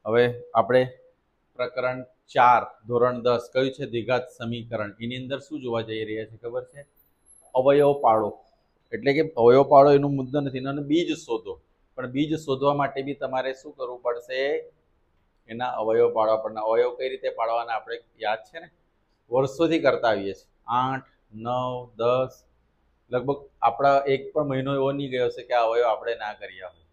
હવે આપણે પ્રકરણ 4 ધોરણ 10 કયું છે દ્વિઘાત સમીકરણ. એની અંદર શું જોવા જઈ રહ્યા છે ખબર છે? અવયવ પાડો. એટલે કે અવયવ પાડો એનો મુદ્દો નથી, અને બીજ શોધો. પણ બીજ શોધવા માટે બી તમારે શું કરવું પડશે? એના અવયવ પાડવા પડે. અવયવ કઈ રીતે પાડવાના આપણે યાદ છે ને, વર્ષોથી કરતા આવીએ છીએ. 8, 9, 10 લગભગ આપણા એક પણ મહિનો એવો નહીં ગયો છે કે આ અવયવ આપણે ના કર્યા હોય.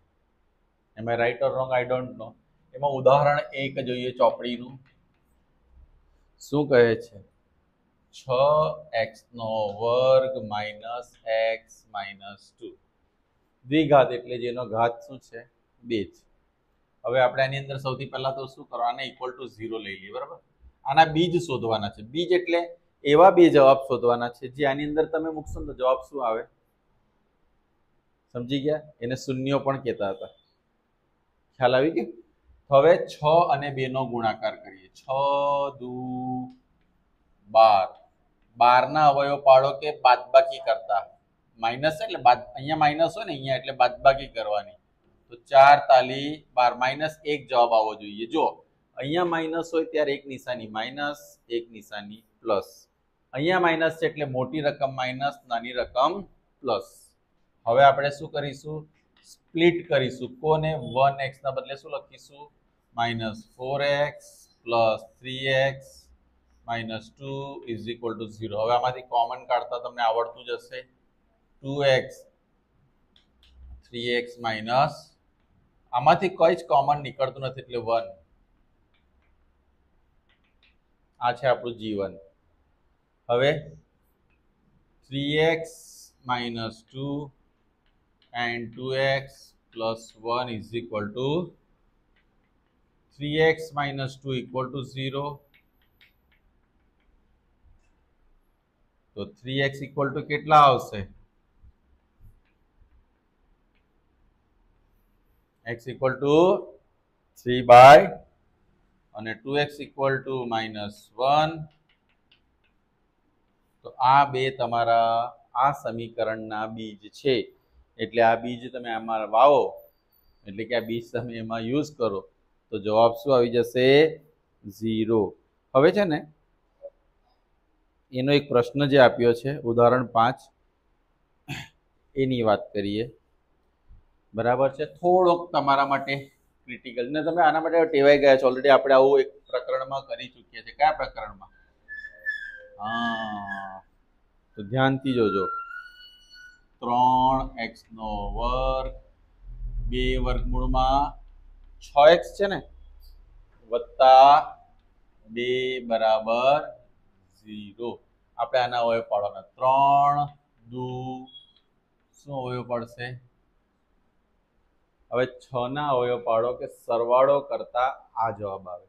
એમાં right or wrong I don't know. એમાં ઉદાહરણ 1 જોઈએ ચોપડીનું. શું કહે છે? 6x² - x - 2 દ્વિઘાત એટલે જેનો ઘાત શું છે? 2 છે. હવે આપણે આની અંદર સૌથી પહેલા તો શું કરવાના? ઇક્વલ ટુ 0 લઈ લઈએ, બરાબર? આના બીજ શોધવાના છે. બીજ એટલે એવા બે જવાબ શોધવાના છે જે આની અંદર તમે મૂકશો તો જવાબ શું આવે? સમજી ગયા? એને શૂન્યો પણ કહેતા હતા. ખ્યાલ આવી ગયો? હવે 6 અને 2 નો ગુણાકાર કરીએ. 6 દુ 12. 12 ના અવયવ પાડો કે બાદબાકી કરતા? માઇનસ એટલે અહીંયા માઇનસ હોય ને, અહીંયા એટલે બાદબાકી કરવાની. તો 4 તાલી 12 -1 જવાબ આવવો જોઈએ. જો અહીંયા માઇનસ હોય ત્યારે એક નિશાની માઇનસ, એક નિશાની પ્લસ. અહીંયા માઇનસ છે એટલે મોટી રકમ માઇનસ, નાની રકમ પ્લસ. હવે આપણે શું કરીશું? સ્પ્લિટ કરીશું. કોને? 1x ના બદલે શું લખીશું? -4x + 3x - 2 = 0. હવે આમાંથી કોમન કાઢતા તમને આવડતું જશે. 2x 3x માઇનસ, આમાંથી કોઈ જ કોમન નીકળતું નથી એટલે 1. આ છે આપણું g1. હવે 3x - 2 and 2x + 1 = 3x - 2 = 0. તો 3x = કેટલા આવશે? x = 3 અને 2x = -1. તો આ બે તમારા આ સમીકરણના બીજ છે. એટલે આ બીજ તમે આમાં વાવો, એટલે કે આ બીજ તમે એમાં યુઝ કરો તો જવાબ શું આવી જશે? 0. હવે છે ને એનો એક પ્રશ્ન જે આપ્યો છે ઉદાહરણ 5 એની વાત કરીએ. બરાબર છે? થોડોક તમારા માટે ક્રિટિકલ, ને તમે આના માટે ટેવાઈ ગયા છો. ઓલરેડી આપણે આવું એક પ્રકરણમાં કરી ચૂક્યા છે. કયા પ્રકરણમાં? હા, તો ધ્યાનથી જોજો. 3x² 2 વર્ગમૂળમાં 6x છે ને, વત્તા 2 બરાબર 0. આપણે આના અવયવ પાડવાના. 3 દુ શું અવયવ પડશે? હવે 6 ના અવયવ પાડો કે સરવાળો કરતા આ જવાબ આવે.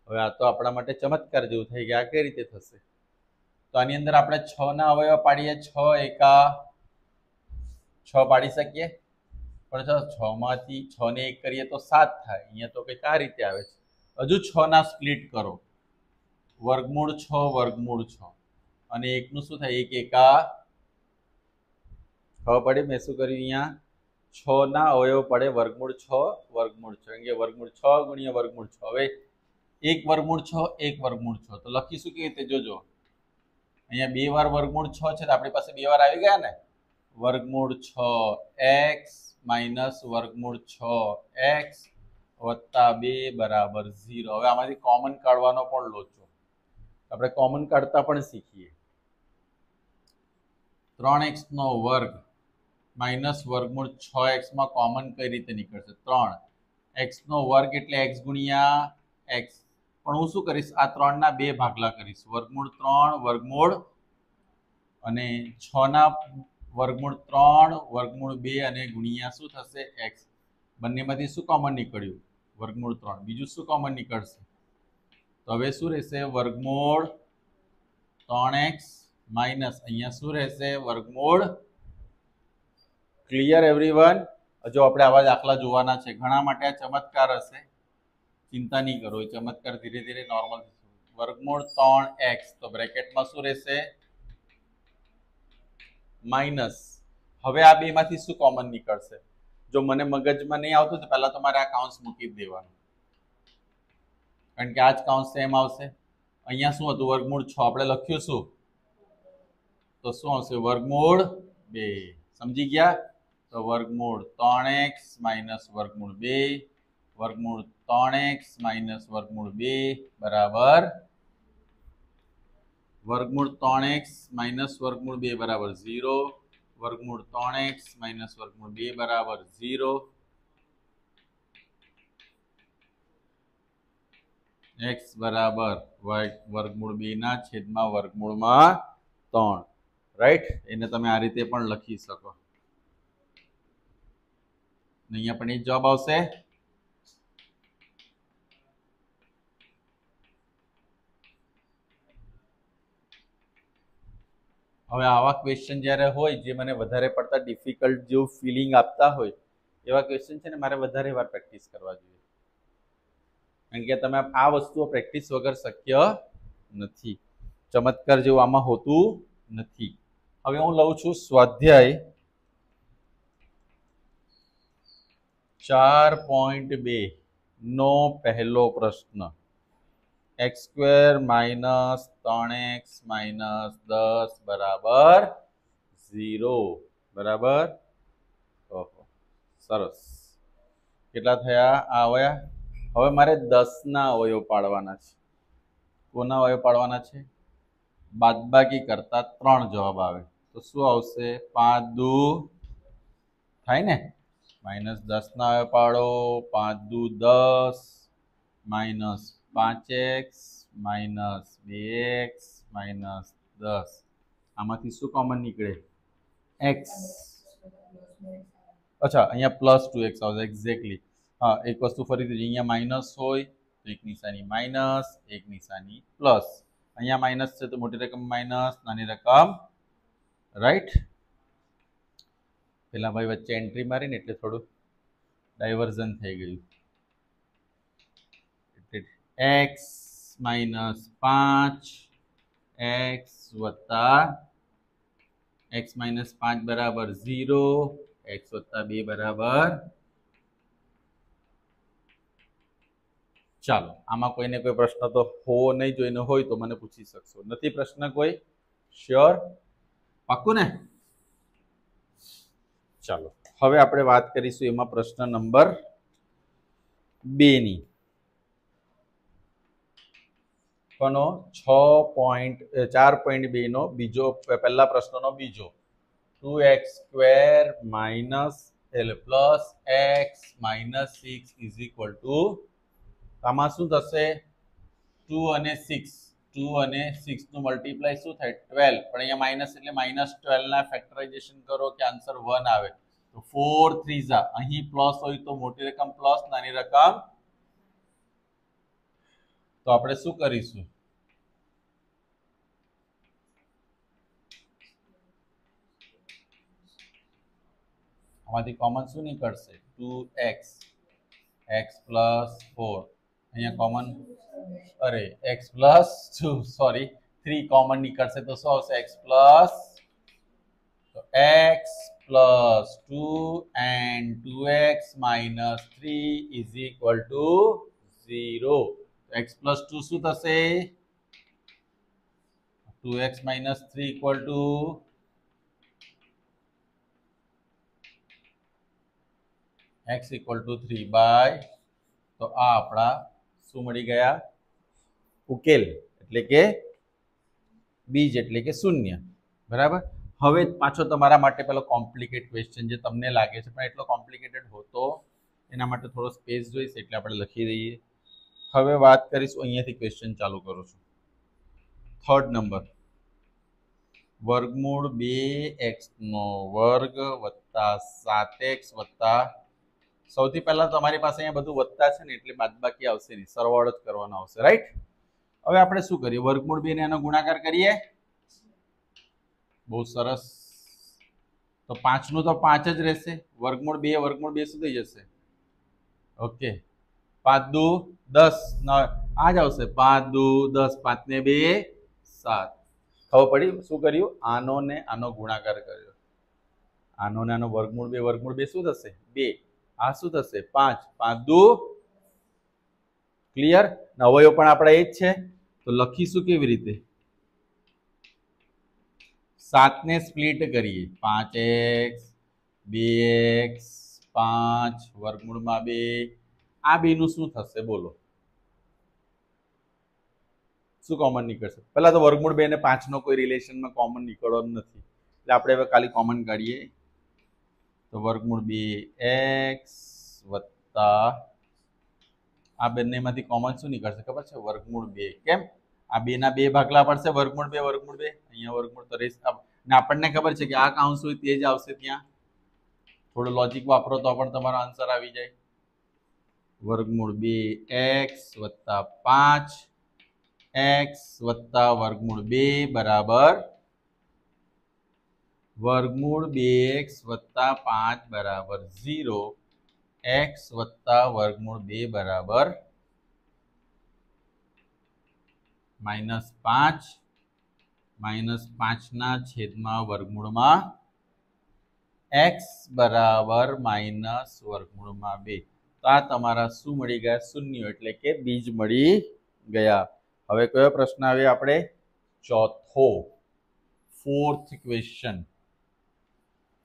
હવે આ તો આપણા માટે ચમત્કાર જેવું થઈ ગયા. કઈ રીતે થશે? તો આની અંદર આપણે 6 ના અવયવ પાડીએ. 6 એકા 6 પાડી શકીએ, પણ 6 માંથી 6 ને 1 કરીએ તો 7 થાય. અહીંયા તો કંઈક આ રીતે આવે છે. હજુ 6 ના સ્પ્લિટ કરો. વર્ગમૂળ 6 અને 1 નું શું થાય? 1 એકા 6 પડે. મેં શું કર્યું? અહીંયા 6 ના અવયવ પડે વર્ગમૂળ 6 અહીંયા વર્ગમૂળ 6 ગુણ્યા વર્ગમૂળ 6. હવે 1 વર્ગમૂળ 6 1 વર્ગમૂળ 6 તો લખીશું કેવી રીતે? જોજો, અહીંયા 2 વાર વર્ગમૂળ 6 છે તો આપણી પાસે 2 વાર આવી ગયા ને. વર્ગમૂળ 6x માઇનસ વર્ગમૂળ 6x વત્તા 2 બરાબર 0. હવે આમાંથી કોમન કાઢવાનો પણ લોચો. આપણે કોમન કાઢતા પણ શીખીએ. 3x² માઇનસ વર્ગમૂળ 6x માં કોમન કઈ રીતે નીકળશે? 3x² એટલે x ગુણ્યા x. પણ હું શું કરીશ? આ 3 ના 2 ભાગલા કરીશ. વર્ગમૂળ 3 વર્ગમૂળ અને 6 ના વર્ગમૂળ 3 વર્ગમૂળ 2 અને ગુણ્યા શું થશે? x. બંનેમાંથી શું કોમન નીકળ્યું? વર્ગમૂળ 3. બીજું શું કોમન નીકળશે? તો હવે શું રહેશે? વર્ગમૂળ 3x માઇનસ અહીંયા શું રહેશે? વર્ગમૂળ. Clear everyone? હજુ આપણે આવા દાખલા જોવાના છે. ઘણા માટે આ ચમત્કાર હશે. ચિંતા નહીં કરો, એ ચમત્કાર ધીરે ધીરે નોર્મલ. વર્ગમૂળ 3x તો બ્રેકેટમાં શું રહેશે? માઇનસ. હવે આ બે માંથી શું કોમન નીકળશે? જો મને મગજમાં નહીં આવતું તો પહેલા તમારે આ કાઉન્સ મૂકી જ દેવાનું. કારણ કે આ જ કાઉન્સ સેમ આવશે. અહીંયા શું હતું? વર્ગમૂળ 6 આપણે લખ્યું શું? તો શું આવશે? વર્ગમૂળ 2. સમજી ગયા? તો વર્ગમૂળ 3x માઇનસ વર્ગમૂળ 2, વર્ગમૂળ 3x માઇનસ વર્ગમૂળ 2 બરાબર વર્ગમૂળ 3x માઇનસ વર્ગમૂળ 2 બરાબર 0, વર્ગમૂળ 3x માઇનસ વર્ગમૂળ 2 બરાબર 0, x બરાબર વર્ગમૂળ 2 ના છેદમાં વર્ગમૂળમાં 3. રાઈટ? એને તમે આ રીતે પણ લખી શકો. અહીંયા પણ એ જવાબ આવશે. હવે આવા ક્વેશ્ચન જ્યારે હોય જે મને વધારે પડતા ડિફિકલ્ટ જેવું ફિલિંગ આપતા હોય એવા ક્વેશ્ચન છે ને મારે વધારે વાર પ્રેક્ટિસ કરવા જોઈએ. કારણ કે તમે આ વસ્તુઓ પ્રેક્ટિસ વગર શક્ય નથી. ચમત્કાર જેવું આમાં હોતું નથી. હવે હું લઉં છું સ્વાધ્યાય 4.2 નો પહેલો પ્રશ્ન. x² માઇનસ 3x માઇનસ 10 બરાબર 0. બરાબર? ઓહો, સરસ. કેટલા થયા? આવ્યા. હવે મારે 10 ના અવયવ પાડવાના છે. કોના અવયવ પાડવાના છે? બાદબાકી કરતા 3 જવાબ આવે તો શું આવશે? 5 દુ થાય ને, માઇનસ 10 ના અવયવ પાડો. 5 દુ 10 minus 5x minus 2x minus 10. આમાંથી શું કોમન નીકળે? x. અચ્છા, અહીંયા પ્લસ 2x આવશે. એક્ઝેક્ટલી. હા, એક વસ્તુ ફરીથી અહીંયા માઇનસ હોય તો એક નિશાની માઇનસ, એક નિશાની પ્લસ. અહીંયા માઇનસ છે તો મોટી રકમ માઇનસ, નાની રકમ રાઈટ. પેલા ભાઈ વચ્ચે એન્ટ્રી મારીને એટલે થોડું ડાયવર્ઝન થઈ ગયું. x માઇનસ 5 x વત્તા x માઇનસ 5 બરાબર 0, x વત્તા 2 બરાબર. ચાલો, આમાં કોઈને કોઈ પ્રશ્ન તો હોવો નહીં, જોઈને હોય તો મને પૂછી શકશો. નથી પ્રશ્ન કોઈ? શ્યોર? પાક્કું ને? ચાલો, હવે આપણે વાત કરીશું એમાં પ્રશ્ન નંબર 2 ની. કોનો? 4.2 નો બીજો, પહેલા પ્રશ્નનો બીજો. 2x² minus plus x minus 6 is equal to. આમાં શું થશે? 2 અને 6, 2 અને 6 નું મલ્ટીપ્લાય શું થાય? 12. પણ અહીંયા માઇનસ એટલે માઇનસ 12 ના ફેક્ટરાઇઝેશન કરો કે આન્સર 1 આવે. તો 4 3 અહીં પ્લસ હોય તો મોટી રકમ પ્લસ, નાની રકમ. તો આપણે શું કરીશું? આમાંથી કોમન શું નીકળશે? 2x, x plus 4. અહીંયા કોમન, અરે x પ્લસ 2, સોરી 3 કોમન નીકળશે તો શું આવશે? x પ્લસ, તો x plus 2 and 2x minus 3 is equal to 0. x plus 2 શું થશે? 2x minus 3 equal to x equal to 3 by. તો આ આપણા શું મળી ગયા? ઉકેલ, એટલે કે બીજ એટલે કે શૂન્ય. બરાબર? હવે પાછો તમારા માટે પેલો કોમ્પ્લિકેટ ક્વેશ્ચન જે તમને લાગે છે પણ એટલો કોમ્પ્લિકેટેડ હોતો, એના માટે થોડો સ્પેસ જોઈશે એટલે આપણે લખી દઈએ. હવે વાત કરીશું, અહીંયાથી ક્વેશ્ચન ચાલુ કરું છું. 3rd number. વર્ગમૂળ 2x નો વર્ગ વત્તા 7x વત્તા, સૌથી પહેલા તમારી પાસે અહીંયા બધું વત્તા છે ને એટલે બાદબાકી આવશે નહીં, સરવાળો જ કરવાનો આવશે. રાઈટ? હવે આપણે શું કરીએ? વર્ગમૂળ 2 ને એનો ગુણાકાર કરીએ. બહુ સરસ. તો 5 નું તો 5 જ રહેશે. વર્ગમૂળ 2 શું થઈ જશે? ઓકે, 5 દુ 10, આ જ આવશે. 5 દુ 10, 5 ને 2 7. ખબર પડી શું કર્યું? આનો ને આનો ગુણાકાર કર્યો. આનો ને આનો વર્ગમૂળ 2 શું થશે? 2. આ શું થશે? 5. 5 દુ ક્લિયર. અવયવ પણ આપણા એ જ છે, તો લખીશું કેવી રીતે? 7 ને સ્પ્લિટ કરીએ, 5x 2x 5 વર્ગમૂળમાં 2, આ બેનું શું થશે બોલો? શું કોમન નીકળશે? પહેલા તો વર્ગમૂળ 2 ને 5 નો કોઈ રિલેશનમાં કોમન નીકળવાનો નથી, એટલે આપણે હવે ખાલી કોમન કાઢીએ, તો વર્ગમૂળ 2x વત્તા આ બંનેમાંથી કોમન શું નીકળશે ખબર છે? વર્ગમૂળ 2. કેમ? આ 2 ના 2 ભાગલા પડશે, વર્ગમૂળ 2 વર્ગમૂળ 2, અહીંયા વર્ગમૂળ તો રહેશે, ને આપણને ખબર છે કે આ કાઉન્સ હોય તે જ આવશે ત્યાં. થોડું લોજિક વાપરો તો પણ તમારો આન્સર આવી જાય. વર્ગમૂળ 2x વત્તા 5x વત્તા વર્ગમૂળ 2 બરાબર વર્ગમૂળ 2x વત્તા 5 બરાબર 0, x વત્તા વર્ગમૂળ 2 બરાબર -5 -5 ના છેદમાં વર્ગમૂળમાં x બરાબર માઇનસ વર્ગમૂળમાં 2. તો આ તમારા શું મળી ગયા? શૂન્ય, એટલે કે બીજ મળી ગયા. હવે કયો પ્રશ્ન આવે આપણે? ચોથો, ફોર્થ ક્વેશ્ચન.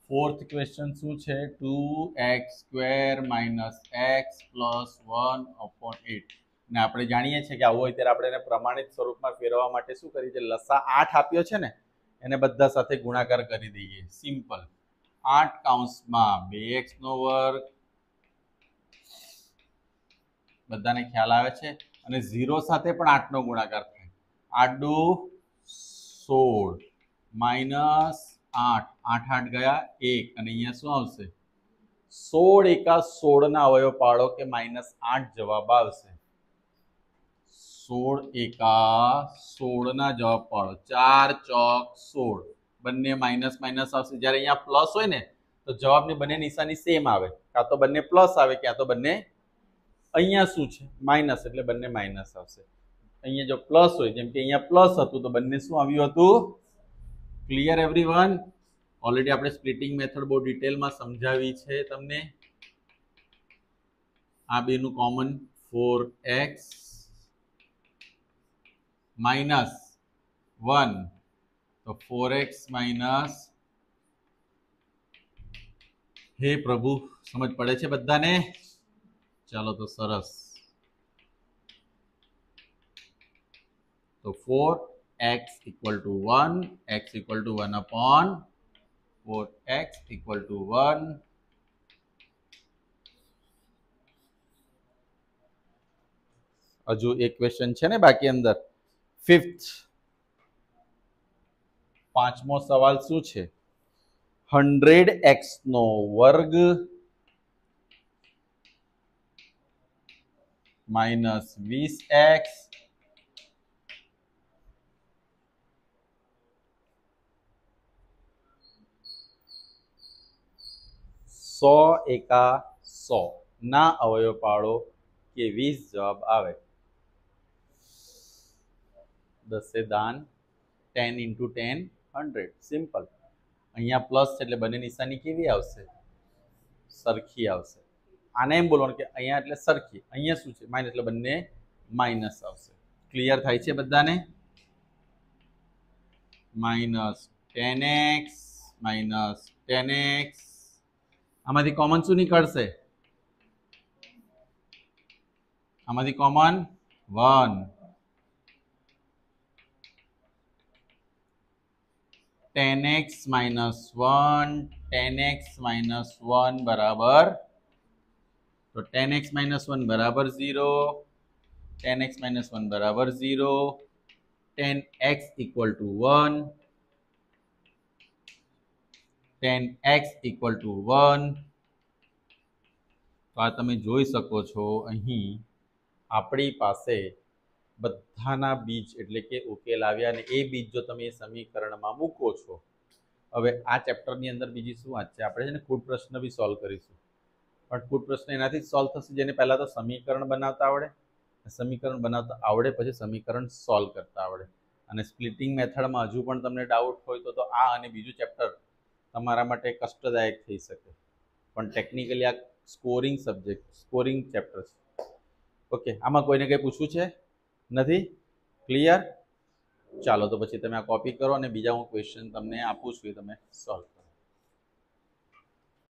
ફોર્થ ક્વેશ્ચન શું છે? 2x² - x + 1/8. ને આપણે જાણીએ છીએ કે આવું હોય ત્યારે આપણે એને પ્રમાણિત સ્વરૂપમાં ફેરવવા માટે શું કરીએ છીએ? લસા 8 આપ્યો છે ને, એને બધા સાથે ગુણાકાર કરી દઈએ. સિમ્પલ. 8 કૌંસમાં 2x², બધાને ખ્યાલ આવે છે, અને 0 સાથે પણ 8 નો ગુણાકાર થાય. 8 દુ 16 -8, 8 8 ગયા 1, અને અહીંયા શું આવશે? 16 એકા 16 ના અવયવ પાડો કે -8 જવાબ આવશે. 16 એકા 16 ના જવાબ પાડો, 4 ચોક 16, બંને માઇનસ માઇનસ આવશે. જ્યારે અહીંયા પ્લસ હોય ને તો જવાબની બંને નિશાની સેમ આવે, કાં તો બંને પ્લસ આવે, ક્યાં તો બંને, અહીંયા શું છે? માઇનસ, એટલે બંને માઇનસ આવશે. અહીંયા જો પ્લસ હોય, જેમ કે અહીંયા પ્લસ હતું તો બંને શું આવ્યું હતું? Clear everyone? ઓલરેડી આપણે સ્પ્લિટિંગ મેથડ બહુ ડિટેલમાં સમજાવી છે તમને. આ બેનું કોમન 4x -1, તો 4x માઇનસ, હે પ્રભુ, સમજ પડે છે બધાને? ચાલો તો સરસ. તો 4x = 1, x = 1/4x = 1. હજુ એક ક્વેશ્ચન છે ને બાકી અંદર, ફિફ્થ. પાંચમો સવાલ શું છે? 100x નો વર્ગ -20x સો એકા 100 ના અવયવ પાડો કે 20 જવાબ આવે. 10 દાન 10 × 10 100. સિમ્પલ. અહીંયા પ્લસ છે એટલે બંને નિશાની કેવી આવશે? સરખી આવશે. આને એમ બોલવાનું કે અહીંયા એટલે સરખી, અહીંયા શું છે? માઇનસ, એટલે બંને માઇનસ આવશે. ક્લિયર થાય છે બધાને? -10x -10x, આમાંથી કોમન શું નીકળશે? આમાંથી કોમન 1. 10x - 1, 10x - 1 બરાબર, તો 10x - 1 બરાબર 0, 10x - 1 બરાબર 0, 10x = 1, 10x = 1. તો આ તમે જોઈ શકો છો, અહીં આપણી પાસે બધાના બીજ એટલે કે ઉકેલ આવ્યા, અને એ બીજ જો તમે સમીકરણમાં મૂકો છો. હવે આ ચેપ્ટરની અંદર બીજી શું વાત છે? આપણે છે ને કુટ પ્રશ્ન બી સોલ્વ કરીશું, પણ કુટ પ્રશ્ન એનાથી જ સોલ્વ થશે જેને પહેલા તો સમીકરણ બનાવતા આવડે, સમીકરણ બનાવતા આવડે પછી સમીકરણ સોલ્વ કરતા આવડે. અને સ્પ્લિટિંગ મેથડમાં હજુ પણ તમને ડાઉટ હોય તો આ અને બીજું ચેપ્ટર તમારા માટે કષ્ટદાયક થઈ શકે, પણ ટેકનિકલી આ સ્કોરિંગ સબ્જેક્ટ, સ્કોરિંગ ચેપ્ટર છે. ઓકે, આમાં કોઈને કંઈ પૂછવું છે? નથી? ક્લિયર? ચાલો તો પછી તમે આ કોપી કરો અને બીજા હું ક્વેશ્ચન તમને આપું છું એ તમે સોલ્વ કરો.